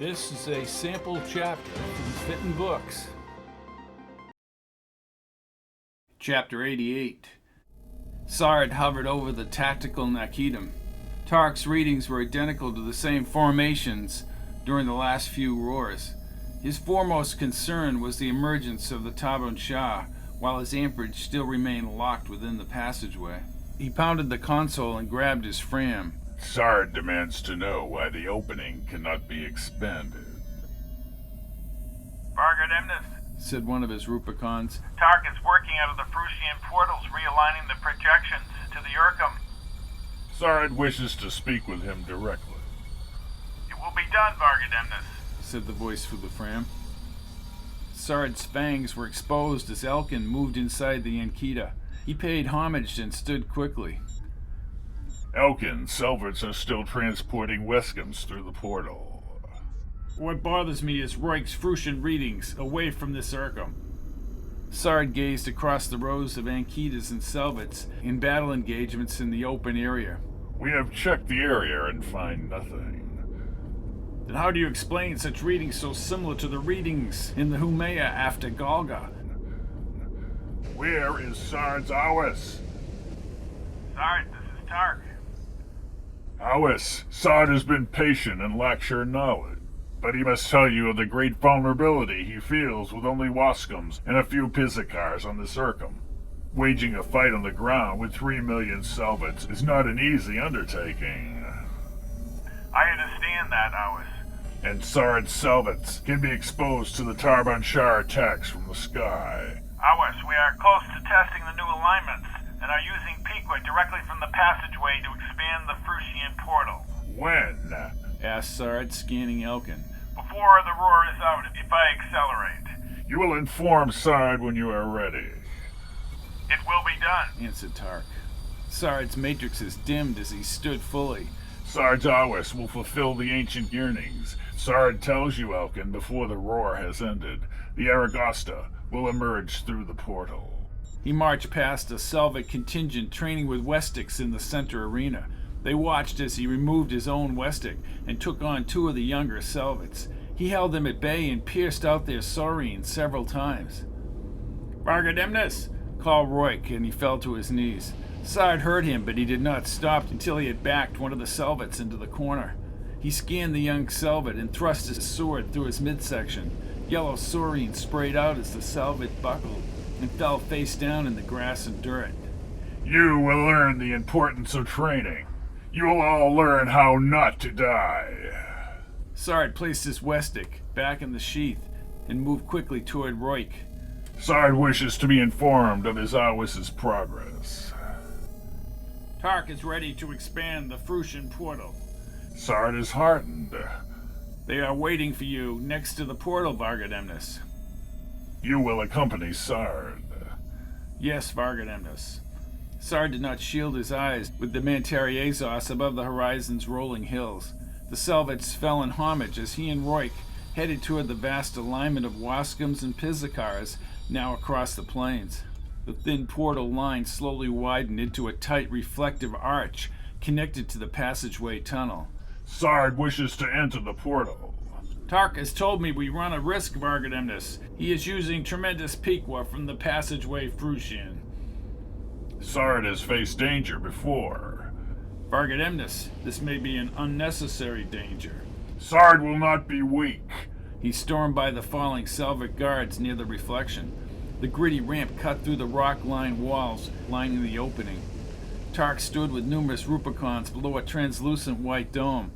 This is a sample chapter from Fitton Books. Chapter 88. Sard hovered over the tactical Nakita. Tark's readings were identical to the same formations during the last few roars. His foremost concern was the emergence of the Tabun Shah, while his amperage still remained locked within the passageway. He pounded the console and grabbed his fram. Sard demands to know why the opening cannot be expanded. Vargademnis, said one of his Rubicons. Tark is working out of the Fruition Portals, realigning the projections to the Urkum. Sard wishes to speak with him directly. It will be done, Vargademnis, said the voice through the fram. Sard's fangs were exposed as Elkin moved inside the Nakita. He paid homage and stood quickly. Elkin, Selvids are still transporting Weskums through the portal. What bothers me is Royk's Fruition readings away from this Urkum. Sard gazed across the rows of Nakitas and Selvids in battle engagements in the open area. We have checked the area and find nothing. Then how do you explain such readings so similar to the readings in the Humea after Galga? Where is Sard's Awis? Sard, this is Tark. Awis, Sard has been patient and lacks your knowledge, but he must tell you of the great vulnerability he feels with only Waskums and a few Pizzicars on the Urkum. Waging a fight on the ground with 3 million Selvids is not an easy undertaking. I understand that, Awis. And Sard's Selvids can be exposed to the Tarban Shah attacks from the sky. Awis, we are close to testing the new alignments and are using Pequa directly from the passageway to expand the Fruition Portal. When? Asked Sard, scanning Elkin. Before the roar is out, if I accelerate. You will inform Sard when you are ready. It will be done, answered Tark. Sard's matrixes dimmed as he stood fully. Sard's Awis will fulfill the ancient yearnings. Sard tells you, Elkin, before the roar has ended, the Aragosta will emerge through the portal. He marched past a Selvid contingent training with Westics in the center arena. They watched as he removed his own Westic and took on 2 of the younger Selvids. He held them at bay and pierced out their saurines several times. Vargademnis, called Royk, and he fell to his knees. Sard heard him, but he did not stop until he had backed one of the Selvids into the corner. He scanned the young Selvid and thrust his sword through his midsection. Yellow saurine sprayed out as the Selvid buckled and fell face down in the grass and dirt. You will learn the importance of training. You will all learn how not to die. Sard placed his Westic back in the sheath and moved quickly toward Royk. Sard wishes to be informed of his Awis's progress. Tark is ready to expand the Fruition Portal. Sard is heartened. They are waiting for you next to the portal, Vargademnis. You will accompany Sard. Yes, Vargademnis. Sard did not shield his eyes with the Mantariazos above the horizon's rolling hills. The Selvids fell in homage as he and Royk headed toward the vast alignment of Waskums and Pizzicars now across the plains. The thin portal line slowly widened into a tight reflective arch connected to the passageway tunnel. Sard wishes to enter the portal. Tark has told me we run a risk, Vargademnis. He is using tremendous Pequa from the passageway Fruition. Sard has faced danger before. Vargademnis, this may be an unnecessary danger. Sard will not be weak. He stormed by the falling Selvid guards near the reflection. The gritty ramp cut through the rock-lined walls lining the opening. Tark stood with numerous Rubicons below a translucent white dome.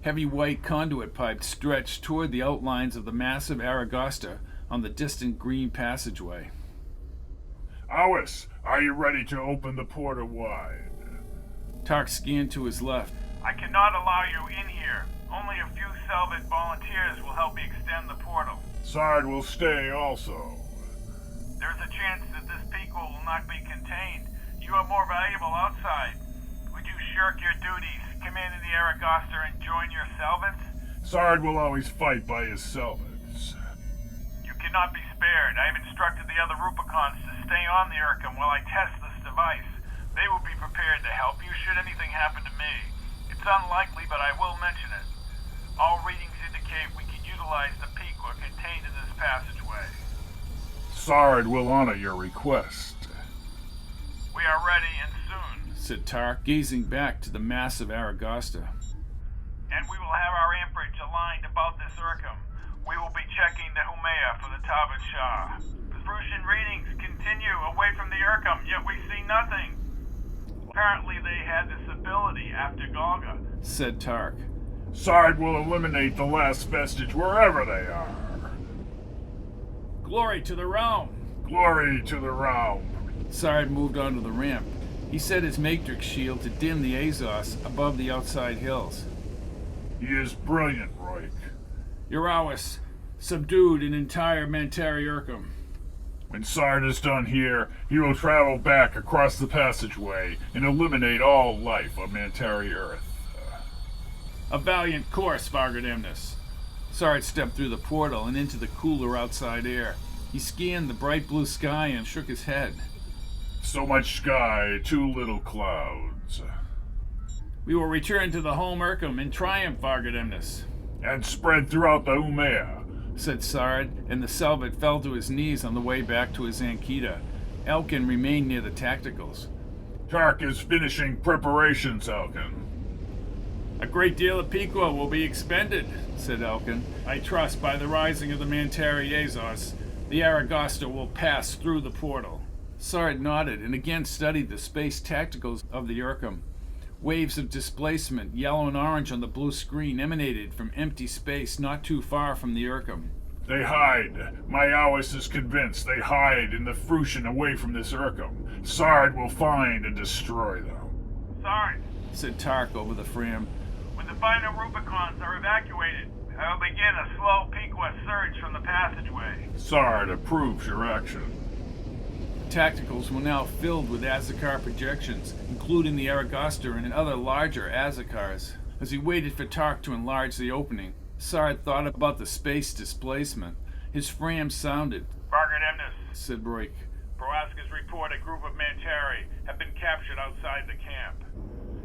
Heavy white conduit pipes stretched toward the outlines of the massive Aragosta on the distant green passageway. Awis, are you ready to open the portal wide? Tark scanned to his left. I cannot allow you in here. Only a few Selvid volunteers will help me extend the portal. Sard will stay also. There's a chance that this Pequa will not be contained. You are more valuable outside. Would you shirk your duties, commanding the Aragosta, and join your Selvids? Sard will always fight by his Selvids. You cannot be spared. I have instructed the other Rubicons to stay on the Urkum while I test this device. They will be prepared to help you should anything happen to me. It's unlikely, but I will mention it. All readings indicate we can Sard will honor your request. We are ready and soon. Said Tark, gazing back to the massive Aragosta. And we will have our amperage aligned about this Urkum. We will be checking the Humea for the Tabat Shah. The Fruition readings continue away from the Urkum, yet we see nothing. Apparently they had this ability after Golga, said Tark. Sard will eliminate the last vestige wherever they are. Glory to the realm! Glory to the realm! Sard moved onto the ramp. He set his matrix shield to dim the Azos above the outside hills. He is brilliant, Roik. Urawis subdued an entire Mantari Urkum. When Sard is done here, he will travel back across the passageway and eliminate all life on Mantari Earth. A valiant course, Vargademnis. Sard stepped through the portal and into the cooler outside air. He scanned the bright blue sky and shook his head. So much sky, too little clouds. We will return to the home Urkum in triumph, Vargademnis. And spread throughout the Umea, said Sard, and the Selvid fell to his knees on the way back to his Nakita. Elkin remained near the tacticals. Tark is finishing preparations, Elkin. A great deal of Pequa will be expended, said Elkin. I trust by the rising of the Mantari Azos, the Aragosta will pass through the portal. Sard nodded and again studied the space tacticals of the Urkum. Waves of displacement, yellow and orange on the blue screen, emanated from empty space not too far from the Urkum. They hide. My Awis is convinced they hide in the Fruition away from this Urkum. Sard will find and destroy them. Sard, said Tark over the fram. when the final Rubicons are evacuated, I will begin a slow Pequa surge from the passageway. Sard approves your action. Tacticals were now filled with Azakar projections, including the Aragosta and other larger Azakars. As he waited for Tark to enlarge the opening, Sard thought about the space displacement. His fram sounded. Vargademnis, said Roik. Proaska's report a group of Mantari have been captured outside the camp.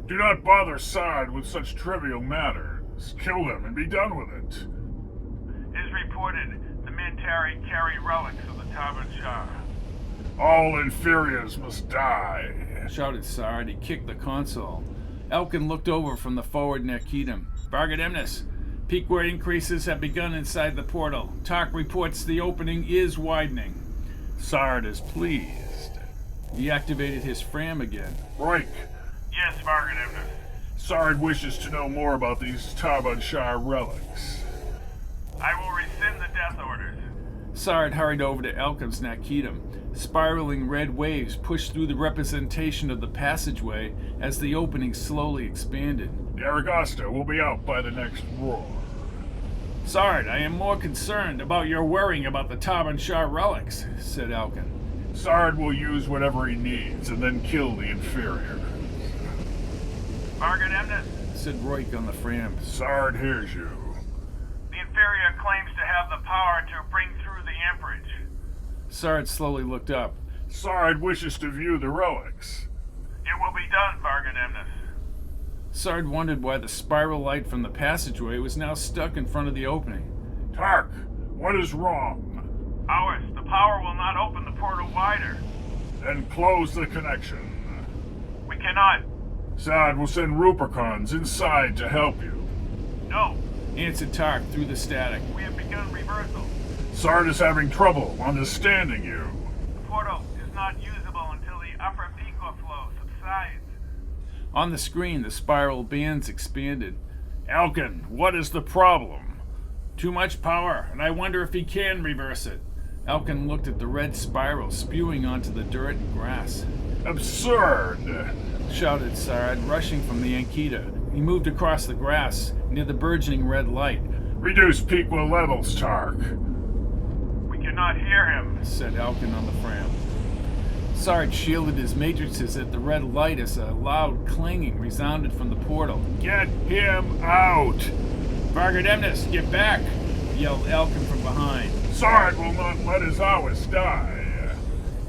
Do not bother Sard with such trivial matters. Kill them and be done with it. It is reported the Mantari carry relics of the Tabat Shah. All inferiors must die, shouted Sard. He kicked the console. Elkin looked over from the forward Nakita. Vargademnis, Pequa increases have begun inside the portal. Tark reports the opening is widening. Sard is pleased. He activated his fram again. Roik. Yes, Vargademnis. Sard wishes to know more about these Tabat Shah relics. I will rescind the death orders. Sard hurried over to Elkin's Nakita. Spiraling red waves pushed through the representation of the passageway as the opening slowly expanded. The Aragosta will be out by the next roar. Sard, I am more concerned about your worrying about the Taban Shah relics, said Elkin. Sard will use whatever he needs and then kill the inferior. Vargademnis, said Roik on the fram. Sard hears you. the inferior claims to have the power to bring through the amperage. Sard slowly looked up. Sard wishes to view the relics. It will be done, Vargademnis. Sard wondered why the spiral light from the passageway was now stuck in front of the opening. Tark, what is wrong? Ours, the power will not open the portal wider. Then close the connection. We cannot. Sard will send Rubicons inside to help you. No. Answered Tark through the static. We have begun reversal. Sard is having trouble understanding you. The portal is not usable until the upper Pequa flow subsides. On the screen, the spiral bands expanded. Elkin, what is the problem? Too much power, and I wonder if he can reverse it. Elkin looked at the red spiral spewing onto the dirt and grass. Absurd! Shouted Sard, rushing from the Nakita. He moved across the grass, near the burgeoning red light. Reduce Pequa levels, Tark. We cannot hear him, said Elkin on the fram. Sard shielded his matrices at the red light as a loud clanging resounded from the portal. Get him out! Vargademnis, get back! Yelled Elkin from behind. Sard will not let his Awis die.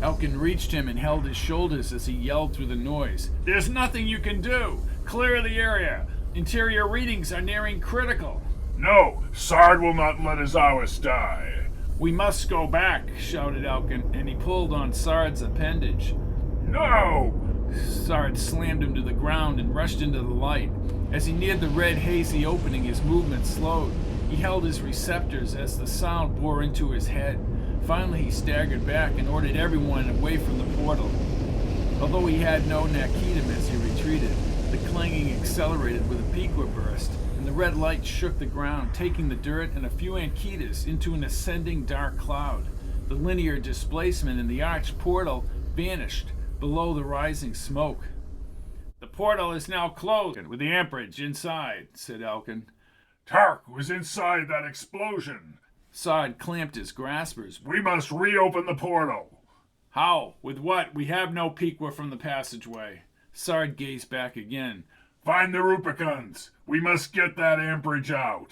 Elkin reached him and held his shoulders as he yelled through the noise. There's nothing you can do! Clear the area! Interior readings are nearing critical. No, Sard will not let his Awis die. We must go back, shouted Elkin, and he pulled on Sard's appendage. No! Sard slammed him to the ground and rushed into the light. As he neared the red, hazy opening, his movement slowed. He held his receptors as the sound bore into his head. Finally, he staggered back and ordered everyone away from the portal. Although he had no Nakita as he retreated, the clanging accelerated with a Pequa burst, and the red light shook the ground, taking the dirt and a few Ankitas into an ascending dark cloud. The linear displacement in the arched portal vanished below the rising smoke. The portal is now closed, with the amperage inside, said Elkin. Tark was inside that explosion. Sard clamped his graspers. We must reopen the portal. How? With what? We have no Pequa from the passageway. Sard gazed back again. Find the Rubicons. We must get that amperage out.